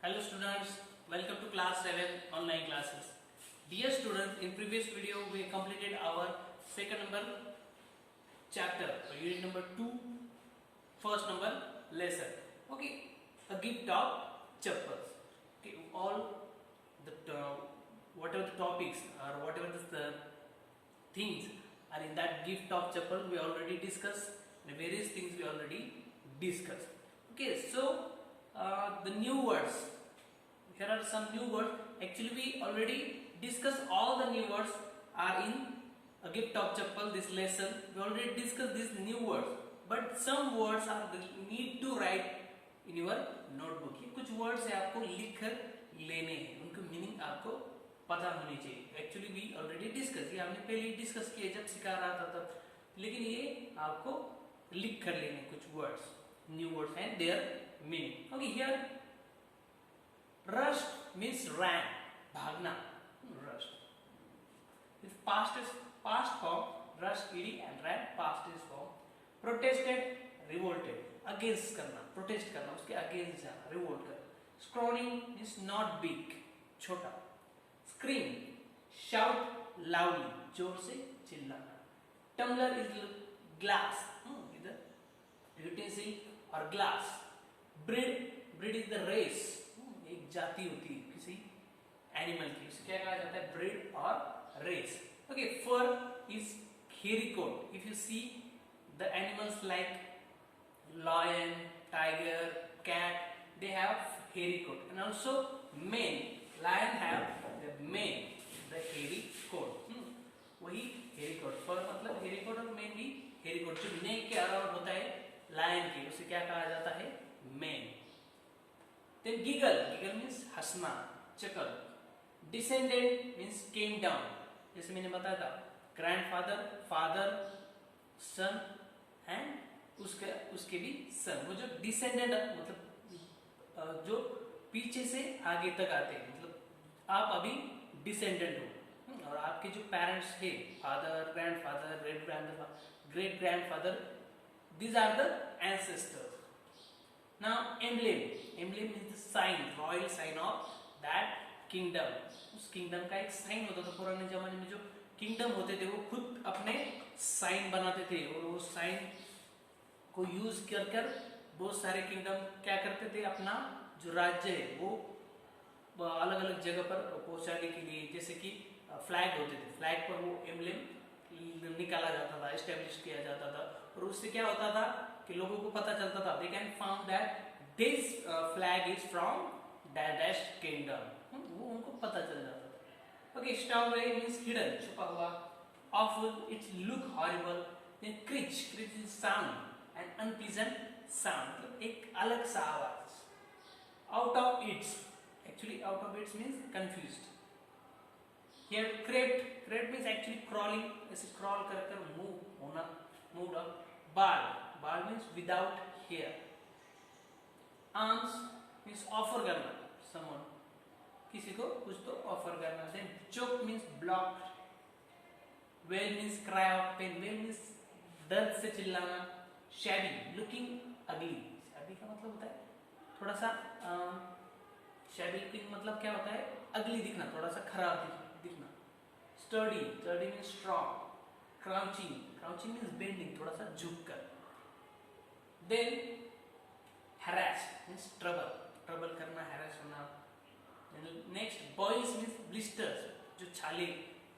Hello students, welcome to class 7 online classes. Dear students, in previous video we completed our second number chapter, unit number 2, first number lesson. Okay, a gift of chappals. Okay, all the whatever the topics or whatever the things are in that gift of chappal we already discussed. The various things we already discussed. Okay, so the new words. Here are some new words. Actually, we already discussed all the new words are in a gift of chappal. This lesson we already discussed these new words, but some words are need to write in your notebook. ये कुछ words है आपको लिख कर लेने हैं, उनका meaning आपको पता होनी चाहिए. Actually, we already discussed. ये हमने पहले ही discuss किए जब सिखा रहा था तब, लेकिन ये आपको लिख कर लेने कुछ words, new words and their meaning. Okay, here rush means ran, भागना, rush. If past is past form, rush ed and ran past is form. Protested, revolted, against करना, protest करना, उसके against जाना, revolt करना. Scrawny means not big, छोटा. Scream, shout loudly, जोर से चिल्लाना. Tumbler is glass, इधर utensil और glass. Breed is the race. एक जाति होती है किसी एनिमल की, उसे क्या कहा जाता है? ब्रीड और race. Okay, fur is hairy coat. If you see the animals like lion, tiger, cat, they have hairy coat. And also mane, lion have the mane the hairy coat. वही hairy coat. फर मतलब हेरी coat और main भी हेरी coat. जो नेक के around होता है लायन के, उसे क्या कहा जाता है? मेन. Then giggle means हंसना, chuckle. Descendant means came down. जैसे मैंने बताया था, grandfather, father, son and उसके भी son. वो जो descendant मतलब जो पीछे से आगे तक आते हैं, मतलब आप अभी descendant हो और आपके जो parents है, father, grandfather, great grandfather, these are the ancestors. Now emblem means the sign, royal sign of that kingdom. उस kingdom का एक sign होता था. पुराने जमाने में जो kingdom होते थे वो खुद अपने sign बनाते थे और वो sign को use कर बहुत सारे kingdom क्या करते थे? अपना जो राज्य है वो अलग अलग जगह पर पहुंचाने के लिए, जैसे कि flag होते थे, flag पर वो emblem निकाला जाता था, establish किया जाता था और उससे क्या होता था कि लोगों को पता चलता था, they can found that this flag is from dash kingdom. वो उनको पता चल जाता था. Okay, stowaway means hidden, छुपा हुआ. Awful, it look horrible. Then cringe is sound and unpleasant sound, मतलब एक अलग सा आवाज. Out of its, actually out of its means confused. Here crept means actually crawling, ऐसे crawl कर move होना, moved up. Bald means without hair. Arms means offer करना, someone, किसी को कुछ तो offer करना. Then choke means blocked. Wail means cry out pain. Wail means दर्द से चिल्लाना. Shabby, looking ugly. Shabby का मतलब होता है थोड़ा सा shabby looking मतलब क्या होता है? Ugly दिखना, थोड़ा सा खराब दिखना. Sturdy means strong. Crouching means bending, थोड़ा सा झुक कर. Then harass means trouble करना, harass होना. Next boils means blisters, जो छाले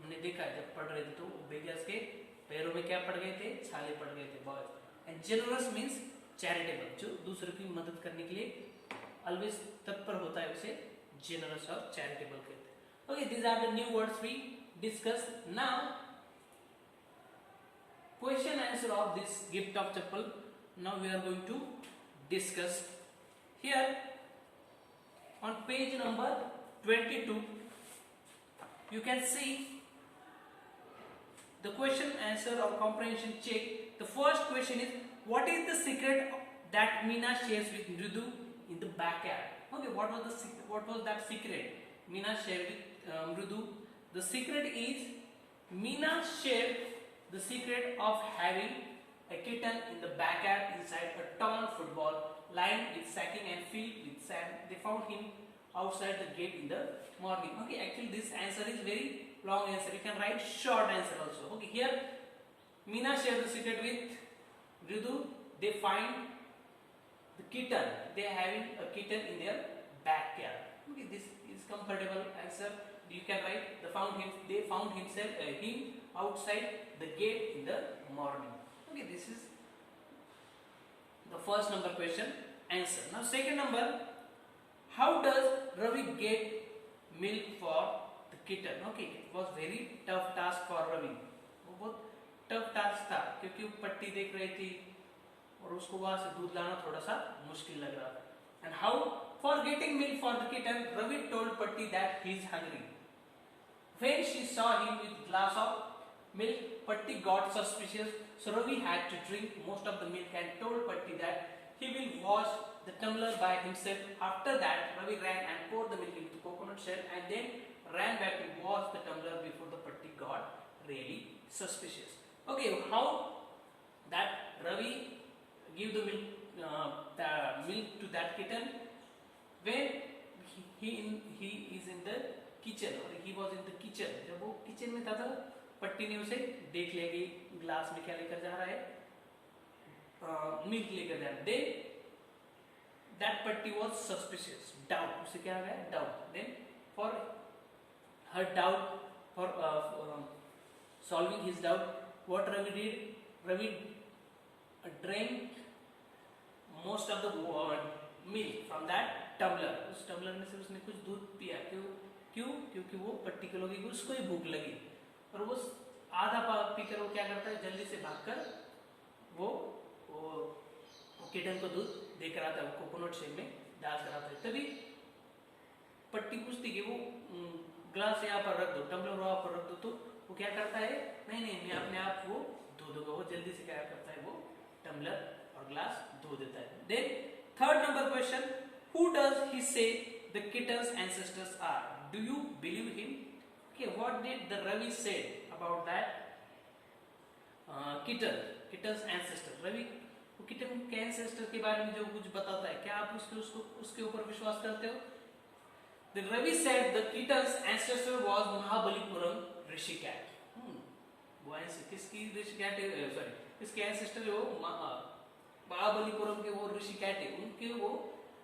हमने देखा है जब पढ़ रहे थे तो बेगस के पैरों में क्या पड़ गए थे? छाले पड़ गए थे. boils. And generous means charitable, जो दूसरों की मदद करने के लिए always तत्पर होता है, उसे generous और charitable कहते हैं. Okay, these are the new words we discussed. Now question answer of this gift of chappal. Now we are going to discuss. Here on page number 22 you can see the question answer or comprehension check. The first question is, what is the secret that Meena shares with Mridu in the backyard? Okay, what was that secret Meena shared with Mridu? The secret is Meena shared the secret of having a kitten in the backyard inside a torn football lined with sacking and filled with sand. They found him outside the gate in the morning. Okay, actually this answer is very long answer. You can write short answer also. Okay, here Meena shares the secret with Ridu. They find the kitten. They are having a kitten in their backyard. Okay, this is comfortable answer. You can write they found him outside the gate in the morning. Okay, this is the first number question answer. Now second number, how does Ravi get milk for the kitten? Okay, it was very tough task for Ravi. वो बहुत tough task था क्योंकि वो पट्टी देख रही थी और उसको वहां से दूध लाना थोड़ा सा मुश्किल लग रहा था. And how for getting milk for the kitten, Ravi told Patti that he is hungry. When she saw him with glass of milk, Patti got suspicious. So Ravi had to drink most of the milk and told Patti that he will wash the tumbler by himself. After that, Ravi ran and poured the milk into the coconut shell and then ran back to wash the tumbler before the Patti got really suspicious. Okay, how that Ravi give the milk to that kitten when he is in the kitchen or he was in the kitchen. जब वो kitchen में था पट्टी ने उसे देख लिया कि ग्लास में क्या लेकर जा रहा है, मिल्क लेकर जा रहा है. Then that Patti was suspicious. Doubt, उसे क्या आ गया? Doubt. Then for her doubt, for solving his doubt, what Ravi did? Ravi drank most of the milk from that tumbler. उस tumbler में से उसने कुछ दूध पिया. क्यों? क्योंकि वो पट्टी को लगी, उसको ही भूख लगी और वो आधा पीकर वो क्या करता है, जल्दी से भागकर वो किटन को दूध देकर आता है, कोकोनट शेक में डाल कर आता है. तभी पट्टी पूछती कि वो ग्लास यहाँ पर रख दो, टम्बलर वहाँ पर रख दो. तो वो क्या करता है, नहीं मैं अपने आप वो धो दूंगा. वो जल्दी से क्या करता है, वो टम्बलर और ग्लास धो देता है. Then third number question, who does he say the kitten's ancestors are? Do you believe him? Okay, what did the Ravi say about that kitten's ancestor? Ravi kitten के एंसेस्टर के बारे में जो कुछ बताता है, क्या आप उसके ऊपर विश्वास करते हो? The Ravi said the kitten's ancestor was Mahabalipuram rishi cat. वो किसकी ऋषि कैट है? सॉरी, किसके एंसेस्टर है वो? महाबलीपुरम के वो ऋषि कैट है, उनके वो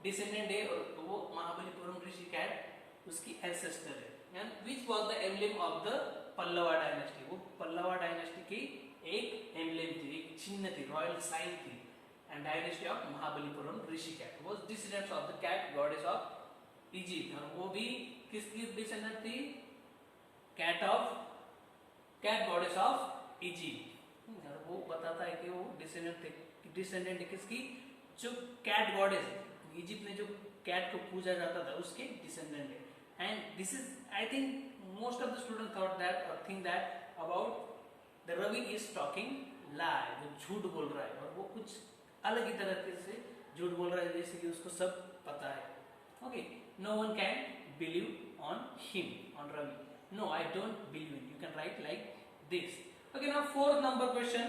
डिसेंडेंट है और वो महाबलीपुरम ऋषि कैट उसकी एंसेस्टर है. And which was the emblem of the Pallava dynasty? वो पल्लवा डायनेस्टी की एक एम्बलेम थी, एक चिन्ह थी, रॉयल साइन थी. And dynasty of Mahabalipuram Rishi cat was descendants of the cat goddess of Egypt. और वो भी किसकी डिसेंडेंट थी? Cat goddess of Egypt. और वो बताता है कि वो डिसेंडेंट है किसकी? जो कैट गॉडेस, इजिप्ट में जो कैट को पूजा जाता था उसके डिसेंडेंट है. And this is, I think most of the student thought that और think that about the Ravi is talking lie, वो झूठ बोल रहा है और वो कुछ अलग ही तरह से झूठ बोल रहा है जैसे कि उसको सब पता है. Okay, no one can believe on him, on Ravi. No, I don't believe in. You can write like this. Okay, now fourth number question,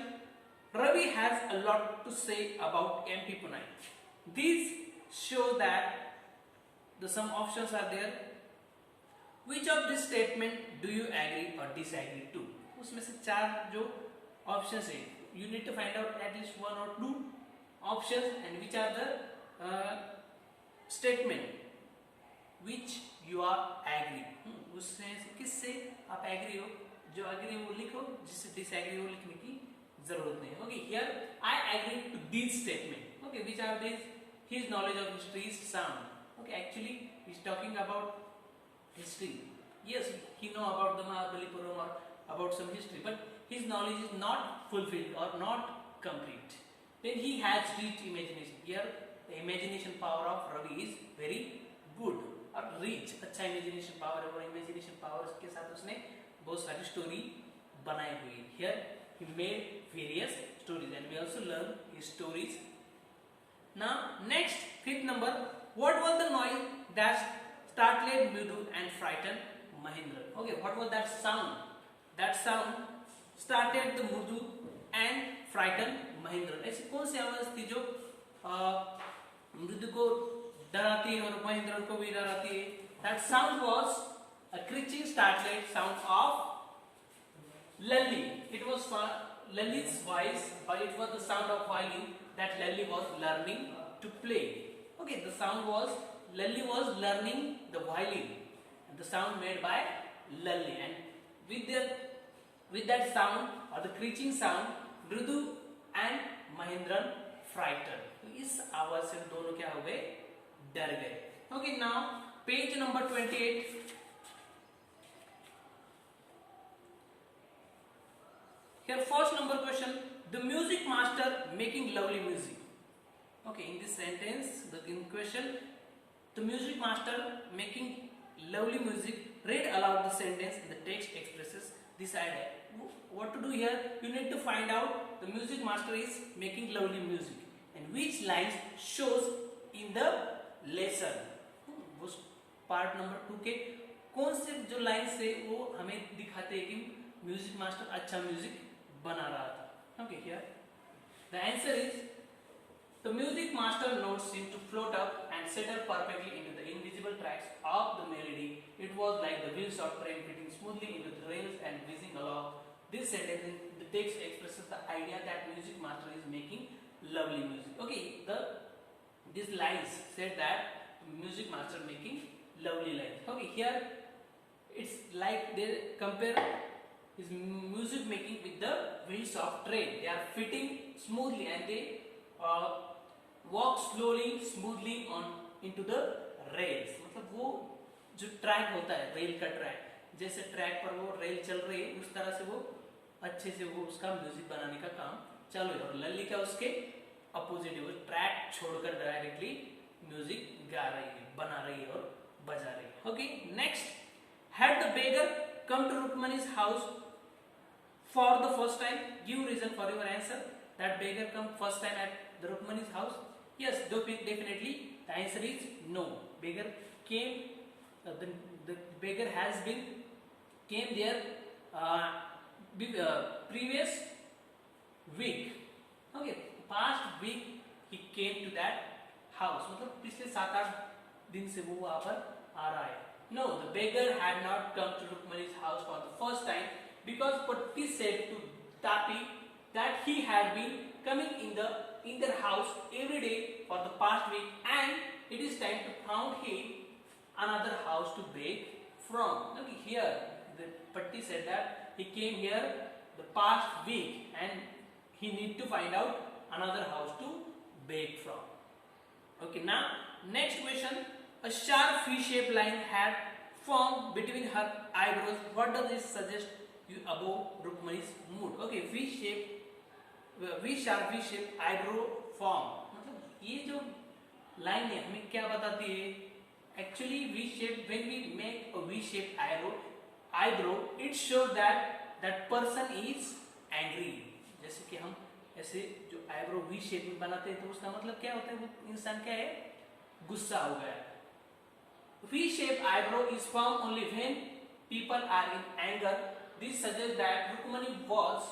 Ravi has a lot to say about MP Punai. These show that some options are there. Which of this statement do you agree or disagree to? उसमें से चार जो options है, you need to find out at least one or two options and which are the statement which you are agree. उसमें से किससे आप agree हो? जो agree हो वो लिखो, जिससे disagree हो लिखने की जरूरत नहीं. Okay, here I agree to these statement. Okay, which are these? His knowledge of history is sound. Okay, actually he's talking about history. Yes, he know about the Mahabalipuram or about some history, but his knowledge is not fulfilled or not complete. Then he has rich imagination. Here the imagination power of Ravi is very good or rich. अच्छा imagination power है और imagination power के साथ उसने बहुत सारी story बनाई हुई है. Here he made various stories and we also learn his stories. Now next, fifth number, what was the noise that startled Mridu and frightened Mahendra? Okay, what was that sound? That sound startled the Mridu and frightened Mahendra. ऐसी कौन सी आवाज थी जो मृदु को डराती है और महेंद्र को भी डराती है. That sound was a screeching startling sound of Lally. It was Lally's voice, or it was the sound of violin that Lally was learning to play. Okay, the sound was Lally was learning the violin, and the sound made by Lally, and with that sound or the screeching sound, Mridu and Mahendran frightened. तो इस आवाज से दोनों क्या हो गए, डर गए. Okay, now page number 28. Here first number question, the music master making lovely music. Okay, in this sentence, in question, the music master making lovely music. Read aloud the sentence. The text expresses this idea. What to do here? You need to find out the music master is making lovely music and which lines shows in the lesson. उस part number 2 के कौन से जो line से वो हमें दिखाते हैं कि म्यूजिक मास्टर अच्छा म्यूजिक बना रहा था. Okay, here the answer is the music master notes seemed to float up and settle perfectly into the invisible tracks of the melody. It was like the wheels of train fitting smoothly into the rails and whizzing along. This sentence in the text expresses the idea that music master is making lovely music. Okay, these lines said that music master making lovely lines. Okay, here it's like they compare his music making with the wheels of train. They are fitting smoothly and they walk slowly, smoothly on into the rails. मतलब वो जो track होता है, rail का track, जैसे track पर वो rail चल रही है उस तरह से वो अच्छे से वो उसका म्यूजिक बनाने का काम चालू है. और लल्ली का उसके अपोजिट है, वो ट्रैक छोड़कर डायरेक्टली म्यूजिक गा रही है, बना रही है और बजा रही है. Okay, next, had the beggar come to Rukmani's house for the first time? Give reason for your answer. That beggar come first time at the Rukmani's house? Yes, definitely. The answer is no. Beggar came. The beggar has been came there previous week. Okay, past week he came to that house. मतलब पिछले 7-8 दिन से वो वहाँ पर आ रहा है. No, the beggar had not come to Rukmani's house for the first time because Patti said to Tapi that he had been coming in their house every day for the past week and it is time to found him another house to bake from. Okay, here the Patti said that he came here the past week and he need to find out another house to bake from. Okay, now next question. A sharp V-shaped line had formed between her eyebrows. What does this suggest you about Rukmani's mood? Okay, V-sharp V-shaped eyebrow form. मतलब ये जो line है हमें क्या बताती है? Actually, V-shaped, when we make a V-shaped eyebrow, it shows that person is angry. जैसे कि हम ऐसे जो eyebrow V-shape में बनाते हैं तो उसका मतलब क्या होता है? वो इंसान क्या है? गुस्सा हो गया. V-shaped eyebrow is formed only when people are in anger. This suggests that Rukmani was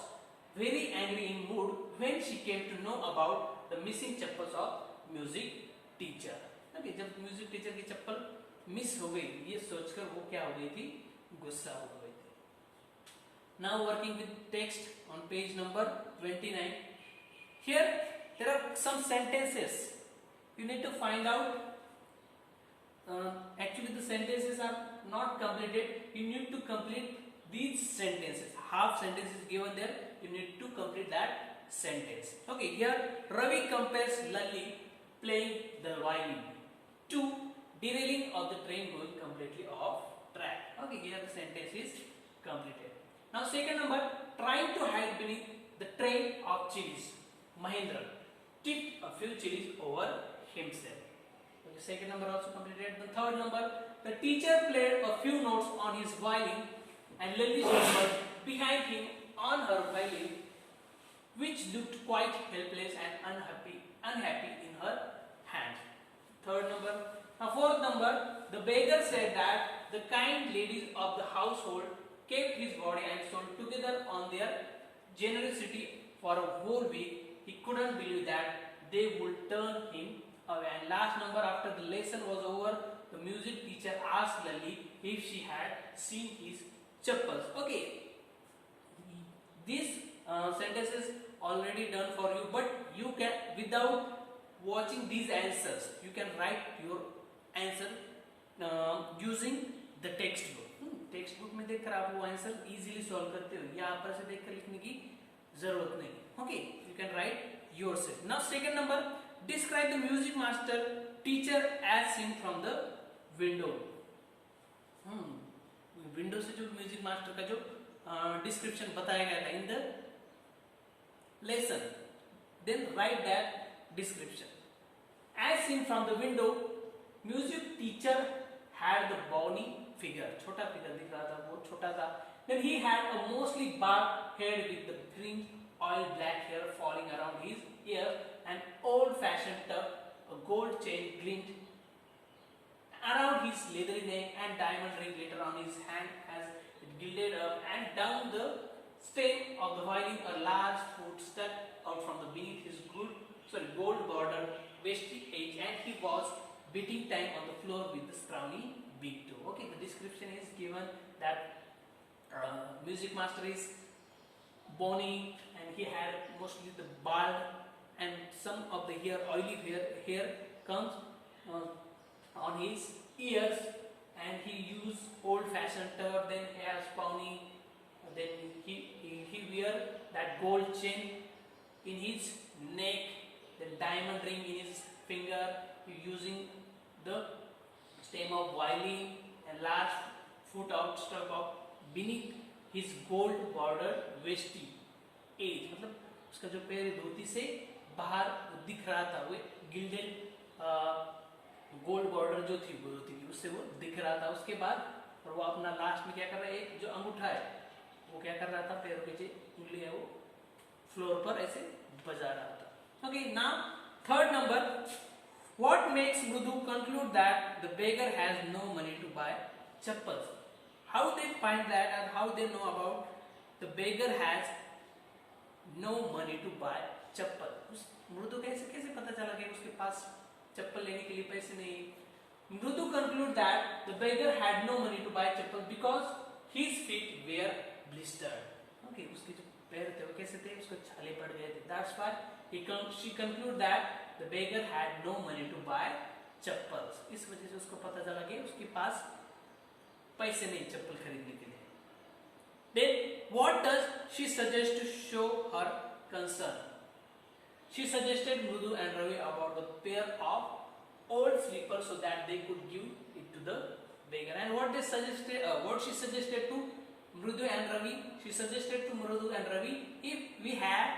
very angry in mood when she came to know about the missing chappals of music teacher. Okay, जब music teacher की चप्पल miss हो गई ये सोचकर वो क्या हो गई थी, गुस्सा हो गई थी. Now working with text on page number 29. Here there are some sentences. You need to find out. Actually the sentences are not completed. You need to complete these sentences. Half sentence is given there. You need to complete that sentence. Okay, here Ravi compares Lalli playing the violin to derailing of the train going completely off track. Okay, here the sentence is completed. Now second number, trying to hide beneath the train of chilies, Mahendra tipped a few chilies over himself. Okay, the second number also completed. The third number, the teacher played a few notes on his violin and Lalli was behind him on her violin, which looked quite helpless and unhappy in her hand. Third number. Now fourth number, the beggar said that the kind ladies of the household kept his body and soul together on their generosity for a whole week. He couldn't believe that they would turn him away. And last number, after the lesson was over, the music teacher asked Lali if she had seen his chappals. Okay, these sentences already done for you, but you can, without watching these answers, you can write your answer using the text book. Text book में देखकर आप वो answer easily solve करते हो, यहाँ पर से देखकर लिखने की जरूरत नहीं. Okay, you can write yourself. Now second number, describe the music master teacher as seen from the window. Window से जो म्यूजिक मास्टर का जो डिस्क्रिप्शन बताया गया था in the lesson, then write that description. As seen from the window, music teacher had the bony figure, छोटा figure दिख रहा था, वो छोटा था. Then he had a mostly bald head with the green oil black hair falling around his ears, an old-fashioned tuck, a gold chain gleamed around his leathery neck, and diamond ring glitter on his hand as it gilded up and down the stem of the violin. A large foot stuck out from the beneath his gold border vesty edge, and he was beating time on the floor with the scrawny big toe. Okay, the description is given that music master is bony and he had mostly the bald, and some of the oily hair comes on his ears, and he used old-fashioned tuck. Then he has pony. Then he wear that gold chain in his neck, the diamond ring in his finger. He using the stem of violin and large foot outstuck of beneath his gold bordered vesty edge. मतलब उसका जो पैर धोती से बाहर दिख रहा था, वो गिल्डेड गोल्ड बॉर्डर जो थी वो धोती की उससे वो दिख रहा था. उसके बाद और वो अपना लास्ट में क्या कर रहा है, एक जो अंगूठा है वो क्या कर रहा था, पैरों के जो उंगली है वो फ्लोर पर ऐसे बजा रहा था. Okay, now third number, what makes Mrudu conclude that the beggar has no money to buy chappals? How they find that, and how they know about the beggar has no money to buy chappal? उस मृदु कैसे पता चला कि उसके पास चप्पल लेने के लिए पैसे नहीं. Mrudu conclude that the beggar had no money to buy chappal because his feet were blistered. Okay, उसके जो पैर थे वो कैसे थे, उसको छाले पड़ गए थे. That's why she conclude that the beggar had no money to buy chappals. इस वजह से उसको पता चला कि उसके पास पैसे नहीं चप्पल खरीदने के लिए. Then what does she suggest to show her concern? She suggested Mrudu and Ravi about the pair of old slippers so that they could give it to the beggar. And what she suggested to Mrudu and Ravi, she suggested to Mrudu and Ravi, if we had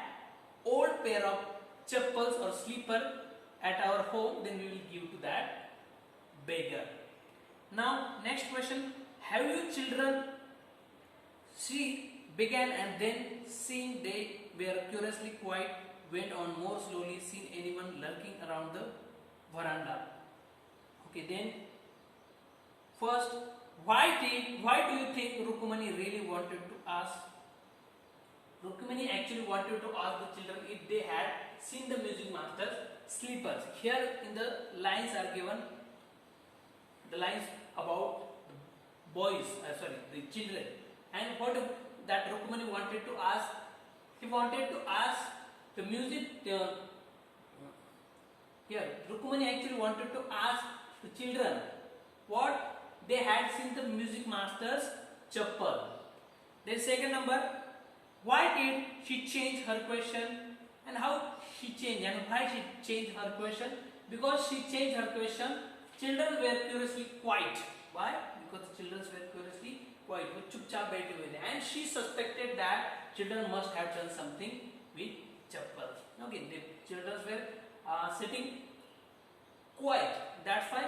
old pair of chappals or slipper at our home, then we will give to that beggar. Now next question, have you children? She began, and then seeing they were curiously quiet, went on more slowly, seen anyone lurking around the veranda. Okay, then first, why do you think Rukmani really wanted to ask? Rukmani actually wanted to ask the children if they had seen the music master's slippers. Here in the lines are given the lines about the boys, the children, and what that Rukmani wanted to ask. He wanted to ask the music. Here, Rukmani actually wanted to ask the children what they had seen the music master's chappal. Then second number, why did she change her question, and how she changed, and why she changed her question? Because she changed her question, children were curiously quiet. Why? Because the children were curiously quiet, वो चुपचाप बैठे हुए थे, and she suspected that children must have done something with chappal. Okay, the children were sitting quiet. That's why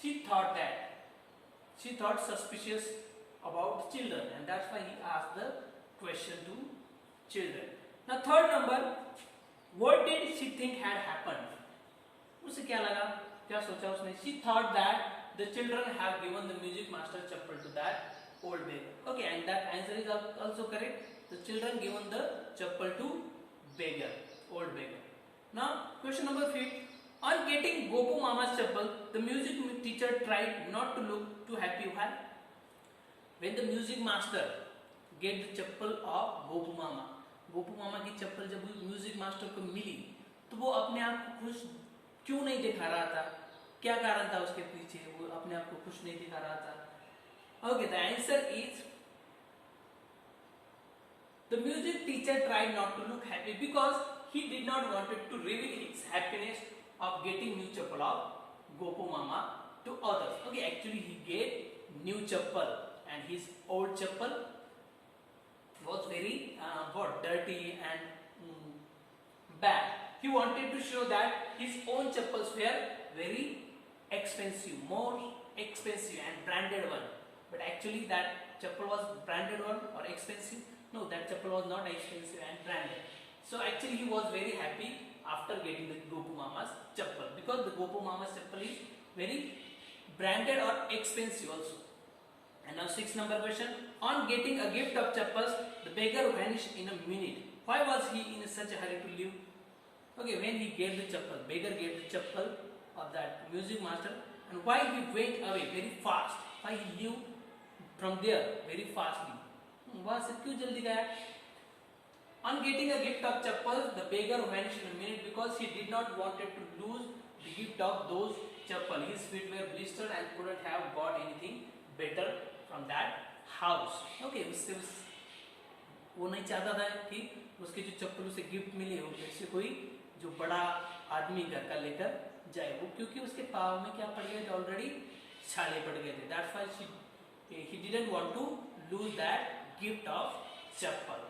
she thought suspicious about children, and that's why he asked the question to children. Now third number, what did she think had happened? उसे क्या लगा, क्या सोचा उसने? She thought that the children have given the music master chappal to that old beggar. Okay, and that answer is also correct. The children given the chappal to beggar, old beggar. Now question number 5, On getting Gopu Mama's chappal, the music teacher tried not to look too happy. Why? When the music master get the chappal of Gopu Mama की चप्पल जब music master को मिली तो वो अपने आप को खुश क्यों नहीं दिखा रहा था? क्या कारण था उसके पीछे? वो अपने आप को खुश नहीं दिखा रहा था। Okay, the answer is the music teacher tried not to look happy because he did not wanted to reveal his happiness of getting new chappal of Gopu Mama to others. Okay, actually he get new chappal and his old chappal was very dirty and bad. He wanted to show that his own chappals were very expensive, more expensive and branded one. But actually that chappal was branded one or expensive? No, that chappal was not expensive and branded. So actually he was very happy after getting the Gopu Mama's chappal because the Gopu Mama's chappal is very branded or expensive also. And now 6 number question. On getting a gift of chappals, the beggar vanished in a minute. Why was he in such a hurry to leave? Okay, when he gave the chappal, beggar gave the chappal of that music master, and why he went away very fast? Why he leave from there very fastly? वहाँ से क्यों जल्दी गया? On getting a gift of chappals, the beggar vanished in a minute because he did not wanted to lose the gift of those chappal. His feet were blistered and couldn't have got anything better from that house. Okay, वो नहीं चाहता था कि उसके जो चप्पल उसे gift मिली हो जैसे कोई जो बड़ा आदमी घर का लेकर जाए वो क्योंकि उसके पाँव में क्या पड़ गए थे ऑलरेडी छाले पड़ गए थे. That's why he didn't want to lose that gift of chappal.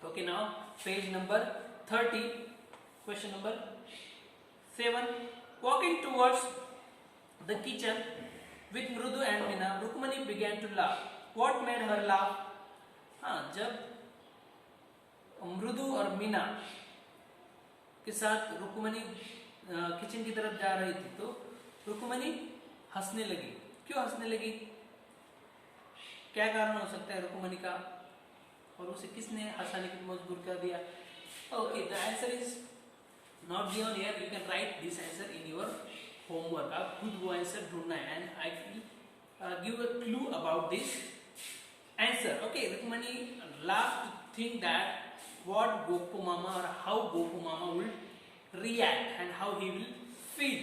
Okay, now page number 30, question number 7. Walking towards the kitchen with Mrudu and Meena, Rukmani began to laugh. What made her laugh? हाँ, जब मृदु और मीना के साथ Rukmini kitchen की तरफ जा रही थी तो रुक्मणी हंसने लगी. क्यों हंसने लगी? क्या कारण हो सकता है रुक्मणी का और उसे किसने हंसाने के लिए मजबूर कर दिया? Okay, the answer is not given here. You can write this answer in your homework. आप खुद वो आंसर ढूंढना है and I will give a clue about this answer. Okay, Rukmani laughed to think that what Gopu Mama or how Gopu Mama will react and how he will feel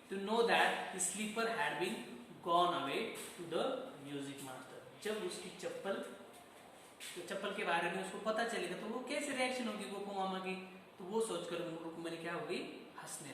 to know that his slipper had been gone away to the music master. जब उसकी चप्पल के बारे में उसको पता चलेगा तो वो कैसे रिएक्शन होगी गोपू मामा की? तो वो सोचकर रुक्मणी क्या होगी? हंसने